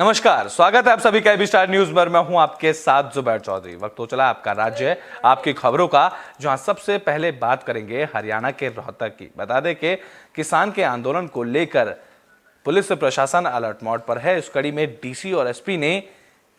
नमस्कार, स्वागत है आप सभी का एबी स्टार न्यूज पर। मैं हूं आपके साथ जुबैर चौधरी। वक्त हो चला आपका राज्य आपकी खबरों का, जहां सबसे पहले बात करेंगे हरियाणा के रोहतक की। बता दें कि किसान के आंदोलन को लेकर पुलिस प्रशासन अलर्ट मोड पर है। इस कड़ी में डीसी और एसपी ने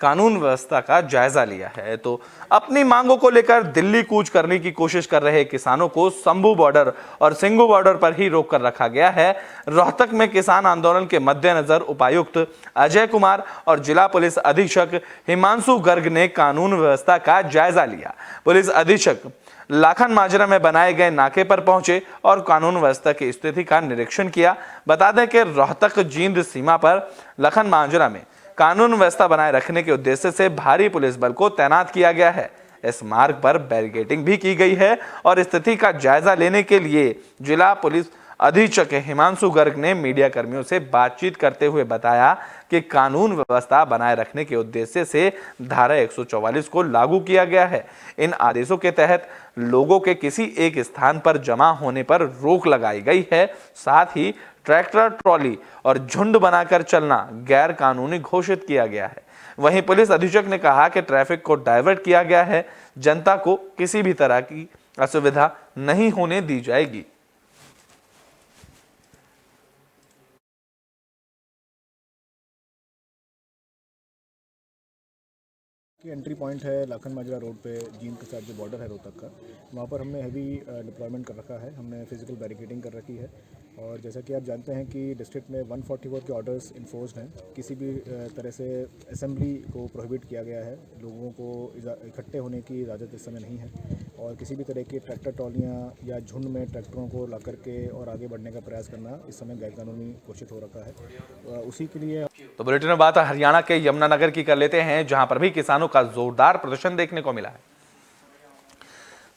कानून व्यवस्था का जायजा लिया है। तो अपनी मांगों को लेकर दिल्ली कूच करने की कोशिश कर रहे किसानों को शंभू बॉर्डर और सिंघू बॉर्डर पर ही रोक कर रखा गया है। रोहतक में किसान आंदोलन के मद्देनजर उपायुक्त अजय कुमार और जिला पुलिस अधीक्षक हिमांशु गर्ग ने कानून व्यवस्था का जायजा लिया। पुलिस अधीक्षक लाखन माजरा में बनाए गए नाके पर पहुंचे और कानून व्यवस्था की स्थिति का निरीक्षण किया। बता दें कि रोहतक जींद सीमा पर लखन माजरा में कानून व्यवस्था बनाए रखने के उद्देश्य से भारी पुलिस बल को तैनात किया गया है। इस मार्ग पर बैरिकेडिंग भी की गई है और स्थिति का जायजा लेने के लिए जिला पुलिस अधीक्षक हिमांशु गर्ग ने मीडिया कर्मियों से बातचीत करते हुए बताया कि कानून व्यवस्था बनाए रखने के उद्देश्य से धारा 144 को लागू किया गया है। इन आदेशों के तहत लोगों के किसी एक स्थान पर जमा होने पर रोक लगाई गई है। साथ ही ट्रैक्टर, ट्रॉली और झुंड बनाकर चलना गैर कानूनी घोषित किया गया है। वहीं पुलिस अधीक्षक ने कहा कि ट्रैफिक को डाइवर्ट किया गया है, जनता को किसी भी तरह की असुविधा नहीं होने दी जाएगी। एंट्री पॉइंट है लाखन माजरा रोड पे, जींद के साथ जो बॉर्डर है रोहतक का, वहाँ पर हमने हैवी डिप्लॉयमेंट कर रखा है। हमने फिजिकल बैरिकेडिंग कर रखी है और जैसा कि आप जानते हैं कि डिस्ट्रिक्ट में 144 के ऑर्डर्स इन्फोर्स्ड हैं। किसी भी तरह से असेंबली को प्रोहिबिट किया गया है। लोगों को इकट्ठे होने की इजाज़त इस समय नहीं है और किसी भी तरह की ट्रैक्टर ट्रॉलियाँ या झुंड में ट्रैक्टरों को ला करके और आगे बढ़ने का प्रयास करना इस समय गैरकानूनी घोषित हो रखा है। उसी के लिए तो बुलेटिन में बात हरियाणा के यमुनानगर की कर लेते हैं, जहां पर भी किसानों का जोरदार प्रदर्शन देखने को मिला है।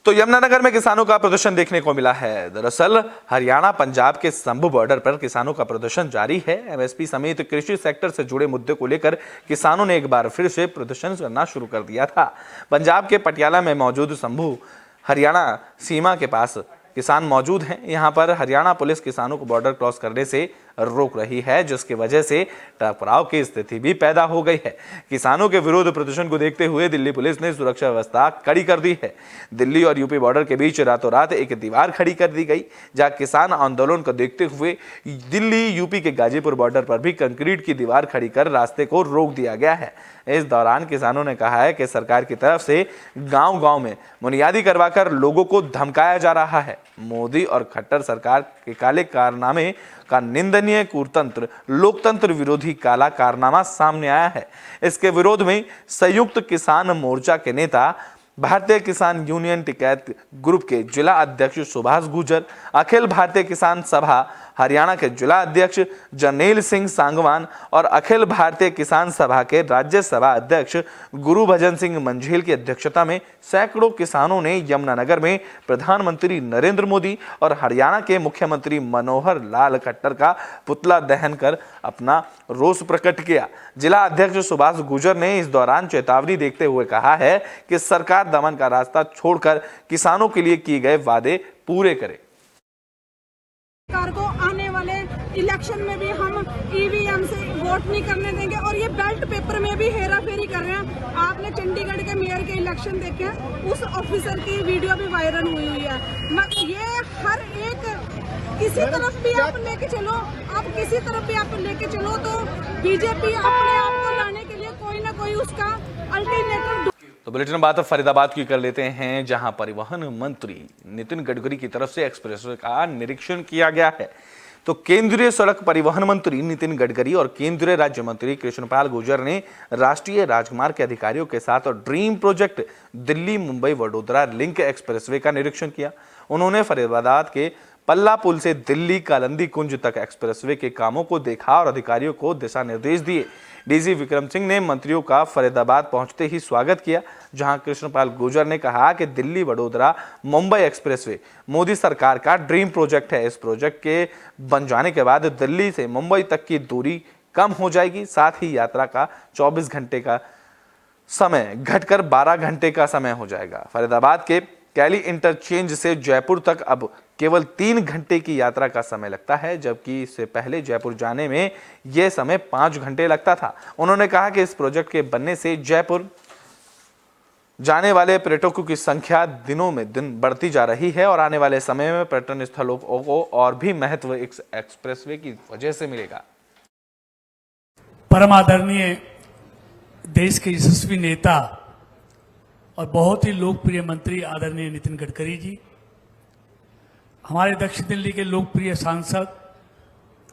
तो यमुनानगर में किसानों का प्रदर्शन देखने को मिला है। दरअसल हरियाणा पंजाब के शंभू बॉर्डर पर किसानों का प्रदर्शन जारी है। एमएसपी समेत कृषि सेक्टर से जुड़े मुद्दे को लेकर किसानों ने एक बार फिर से प्रदर्शन करना शुरू कर दिया था। पंजाब के पटियाला में मौजूद शंभू हरियाणा सीमा के पास किसान मौजूद हैं। यहां पर हरियाणा पुलिस किसानों को बॉर्डर क्रॉस करने से रोक रही है, जिसकी वजह से टकराव की स्थिति भी पैदा हो गई है। किसानों के विरोध प्रदर्शन को देखते हुए दिल्ली पुलिस ने सुरक्षा व्यवस्था कड़ी कर दी है। दिल्ली और यूपी बॉर्डर के बीच रातों रात एक दीवार खड़ी कर दी गई, जहां किसान आंदोलन को देखते हुए दिल्ली यूपी के गाजीपुर बॉर्डर पर भी कंक्रीट की दीवार खड़ी कर रास्ते को रोक दिया गया है। इस दौरान किसानों ने कहा है कि सरकार की तरफ से गांव-गांव में बुनियादी करवाकर लोगों को धमकाया जा रहा है। मोदी और खट्टर सरकार के काले कारनामे का निंदनीय कूटतंत्र, लोकतंत्र विरोधी काला कारनामा सामने आया है। इसके विरोध में संयुक्त किसान मोर्चा के नेता, भारतीय किसान यूनियन टिकैत ग्रुप के जिला अध्यक्ष सुभाष गुर्जर, अखिल भारतीय किसान सभा हरियाणा के जिला अध्यक्ष जर्नैल सिंह सांगवान और अखिल भारतीय किसान सभा के राज्यसभा अध्यक्ष गुरुभजन सिंह मंझेल की अध्यक्षता में सैकड़ों किसानों ने यमुनानगर में प्रधानमंत्री नरेंद्र मोदी और हरियाणा के मुख्यमंत्री मनोहर लाल खट्टर का पुतला दहन कर अपना रोष प्रकट किया। जिला अध्यक्ष सुभाष गुर्जर ने इस दौरान चेतावनी देते हुए कहा है कि सरकार दमन का रास्ता छोड़कर किसानों के लिए किए गए वादे पूरे करे। सरकार को आने वाले इलेक्शन में भी हम ईवीएम से वोट नहीं करने देंगे और ये बेल्ट पेपर में भी हेरा फेरी कर रहे हैं। आपने चंडीगढ़ के मेयर के इलेक्शन देखे हैं, उस ऑफिसर की वीडियो भी वायरल हुई है। ये हर एक किसी तरफ भी आप लेके चलो, आप किसी तरफ भी आप लेके चलो तो बीजेपी अपने आप को लाने के लिए कोई ना कोई उसका अल्टरनेटिव। तो बुलेटिन में बात फरीदाबाद की कर लेते हैं, जहां परिवहन मंत्री नितिन गडकरी की तरफ से एक्सप्रेसवे का निरीक्षण किया गया है। तो केंद्रीय सड़क परिवहन मंत्री नितिन गडकरी और केंद्रीय राज्य मंत्री कृष्णपाल गुर्जर ने राष्ट्रीय राजमार्ग के अधिकारियों के साथ dream project Delhi Mumbai Vadodara link expressway का निरीक्षण किया। उन्होंने फरीदाबाद के पल्ला पुल से दिल्ली कालंदी कुंज तक एक्सप्रेसवे के कामों को देखा और अधिकारियों को दिशा निर्देश दिए। डीजी विक्रम सिंह ने मंत्रियों का फरीदाबाद पहुंचते ही स्वागत किया, जहां कृष्णपाल गुर्जर ने कहा कि दिल्ली वडोदरा मुंबई एक्सप्रेसवे मोदी सरकार का ड्रीम प्रोजेक्ट है। इस प्रोजेक्ट के बन जाने के बाद दिल्ली से मुंबई तक की दूरी कम हो जाएगी, साथ ही यात्रा का 24 घंटे का समय घटकर 12 घंटे का समय हो जाएगा। फरीदाबाद के कैली इंटरचेंज से जयपुर तक अब केवल 3 घंटे की यात्रा का समय लगता है, जबकि इससे पहले जयपुर जाने में यह समय 5 घंटे लगता था। उन्होंने कहा कि इस प्रोजेक्ट के बनने से जयपुर जाने वाले पर्यटकों की संख्या दिनों में दिन बढ़ती जा रही है और आने वाले समय में पर्यटन स्थलों को और भी महत्व इस एक्सप्रेसवे की वजह से मिलेगा। परम आदरणीय देश के यशस्वी नेता और बहुत ही लोकप्रिय मंत्री आदरणीय नितिन गडकरी जी, हमारे दक्षिण दिल्ली के लोकप्रिय सांसद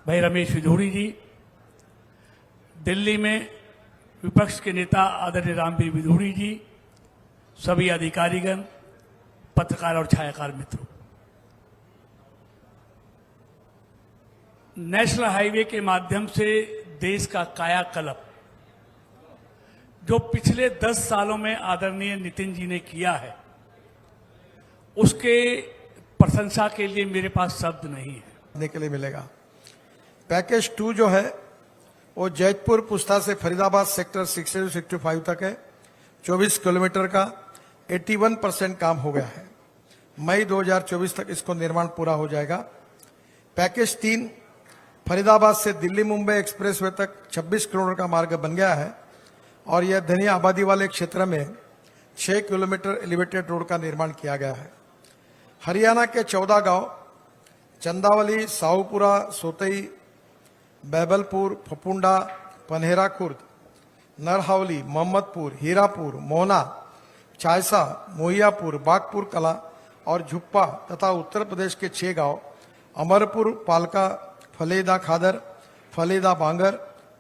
भाई रमेश विधूड़ी जी, दिल्ली में विपक्ष के नेता आदरणीय रामवीर विधूड़ी जी, सभी अधिकारीगण, पत्रकार और छायाकार मित्रों, नेशनल हाईवे के माध्यम से देश का कायाकल्प जो पिछले 10 सालों में आदरणीय नितिन जी ने किया है, उसके प्रशंसा के लिए मेरे पास शब्द नहीं है। करने के लिए मिलेगा। पैकेज 2 जो है वो जैतपुर पुस्ता से फरीदाबाद सेक्टर 60-65 तक है। 24 किलोमीटर का 81% काम हो गया है। मई 2024 तक इसको निर्माण पूरा हो जाएगा। पैकेज 3 फरीदाबाद से दिल्ली मुंबई एक्सप्रेसवे तक 26 किलोमीटर का मार्ग बन गया है और यह घनी आबादी वाले क्षेत्र में 6 किलोमीटर एलिवेटेड रोड का निर्माण किया गया है। हरियाणा के 14 गांव चंदावली, साहूपुरा, सोतई, बैबलपुर, फपुंडा, पन्हेरा खुर्द, नरहावली, मोहम्मदपुर, हीरापुर, मोहना, चायसा, मोहियापुर, बागपुर कला और झुप्पा तथा उत्तर प्रदेश के 6 गांव अमरपुर, पालका, फलेदा खादर, फलेदा बांगर,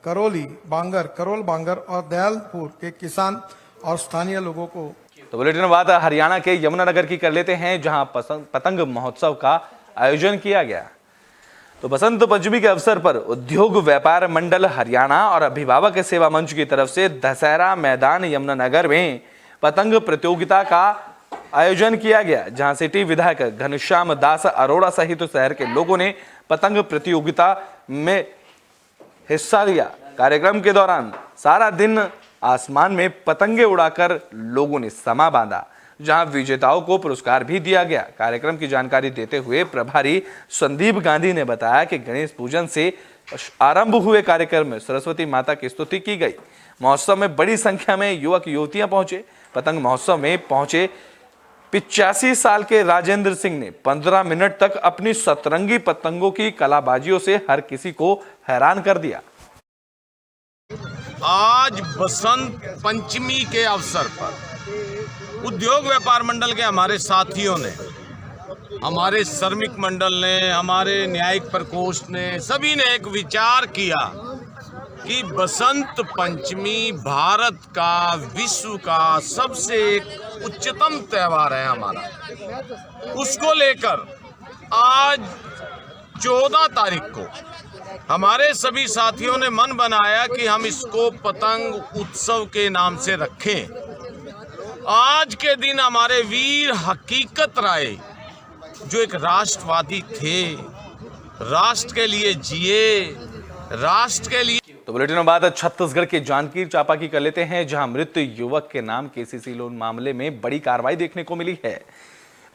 करौली बांगर, करोल बांगर और दयालपुर के किसान और स्थानीय लोगों को। तो बुलेटिन में बात हरियाणा के यमुनानगर की कर लेते हैं, जहां पतंग महोत्सव का आयोजन किया गया। तो बसंत पंचमी के अवसर पर उद्योग व्यापार मंडल हरियाणा और अभिभावक सेवा मंच की तरफ से दशहरा मैदान यमुनानगर में पतंग प्रतियोगिता का आयोजन किया गया, जहां सिटी विधायक घनश्याम दास अरोड़ा सहित शहर के लोगों ने पतंग प्रतियोगिता में हिस्सा लिया। कार्यक्रम के दौरान सारा दिन आसमान में पतंगे उड़ाकर लोगों ने समा बांधा, जहां विजेताओं को पुरस्कार भी दिया गया। कार्यक्रम की जानकारी देते हुए प्रभारी संदीप गांधी ने बताया कि गणेश पूजन से आरंभ हुए कार्यक्रम में सरस्वती माता की स्तुति की गई। महोत्सव में बड़ी संख्या में युवक युवतियां पहुंचे। पतंग महोत्सव में पहुंचे 85 साल के राजेंद्र सिंह ने 15 मिनट तक अपनी सतरंगी पतंगों की कलाबाजियों से हर किसी को हैरान कर दिया। आज बसंत पंचमी के अवसर पर उद्योग व्यापार मंडल के हमारे साथियों ने, हमारे श्रमिक मंडल ने, हमारे न्यायिक प्रकोष्ठ ने, सभी ने एक विचार किया कि बसंत पंचमी भारत का, विश्व का सबसे एक उच्चतम त्योहार है हमारा। उसको लेकर आज 14 तारीख को हमारे सभी साथियों ने मन बनाया कि हम इसको पतंग उत्सव के नाम से रखें। आज के दिन हमारे वीर हकीकत राय, जो एक राष्ट्रवादी थे, राष्ट्र के लिए जिए, राष्ट्र के लिए। तो बुलेटिन में बात छत्तीसगढ़ के जांजगीर चांपा की कर लेते हैं, जहां मृत युवक के नाम केसीसी लोन मामले में बड़ी कार्रवाई देखने को मिली है।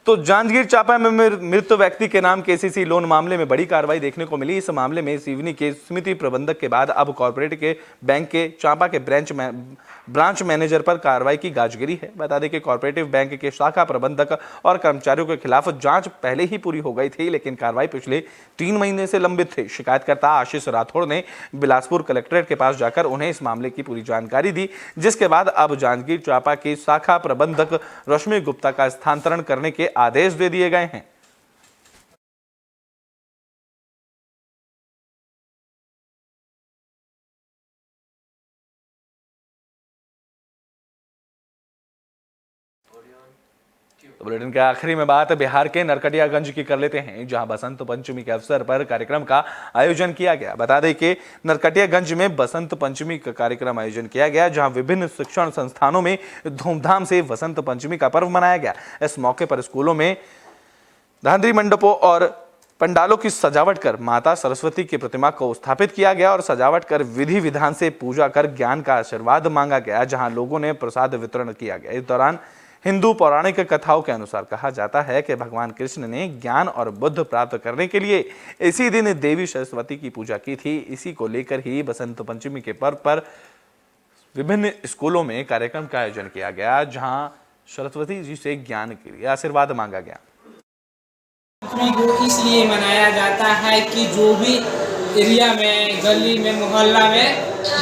तो जांजगीर चांपा में मृत व्यक्ति के नाम केसीसी लोन मामले में बड़ी कार्रवाई देखने को मिली। इस मामले में सिवनी के समिति प्रबंधक के बाद अब कॉर्पोरेट के बैंक के चांपा के ब्रांच मैनेजर पर कार्रवाई की गाज गिरी है। बता दें कि कॉर्पोरेटिव बैंक के शाखा प्रबंधक और कर्मचारियों के खिलाफ जांच पहले ही पूरी हो गई थी, लेकिन कार्रवाई पिछले 3 महीने से लंबित थी। शिकायतकर्ता आशीष राठौड़ ने बिलासपुर कलेक्ट्रेट के पास जाकर उन्हें इस मामले की पूरी जानकारी दी, जिसके बाद अब जांजगीर चांपा की शाखा प्रबंधक रश्मि गुप्ता का स्थानांतरण करने के आदेश दे दिए गए हैं। तो बुलेटिन के आखिरी में बात बिहार के नरकटियागंज की कर लेते हैं, जहां बसंत पंचमी के अवसर पर कार्यक्रम का आयोजन किया गया। बता दें कि नरकटियागंज में बसंत पंचमी का कार्यक्रम आयोजन किया गया, जहां विभिन्न शिक्षण संस्थानों में धूमधाम से बसंत पंचमी का पर्व मनाया गया। इस मौके पर स्कूलों में धांधली मंडपों और पंडालों की सजावट कर माता सरस्वती की प्रतिमा को स्थापित किया गया और सजावट कर विधि विधान से पूजा कर ज्ञान का आशीर्वाद मांगा गया, जहां लोगों ने प्रसाद वितरण किया गया। इस दौरान हिंदू पौराणिक कथाओं के अनुसार कहा जाता है कि भगवान कृष्ण ने ज्ञान और बुद्धि प्राप्त करने के लिए इसी दिन देवी सरस्वती की पूजा की थी। इसी को लेकर ही बसंत पंचमी के पर्व पर विभिन्न स्कूलों में कार्यक्रम का आयोजन किया गया, जहां सरस्वती जी से ज्ञान के लिए आशीर्वाद मांगा गया। पंचमी को इसलिए मनाया जाता है कि जो भी एरिया में, गली में, मोहल्ला में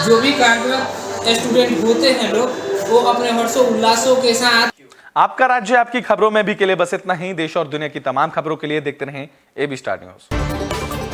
जो भी कार्यक्रम स्टूडेंट होते हैं लोग, वो अपने हर्षों उल्लासों के साथ। आपका राज्य आपकी खबरों में भी के लिए बस इतना ही। देश और दुनिया की तमाम खबरों के लिए देखते रहें AB स्टार न्यूज।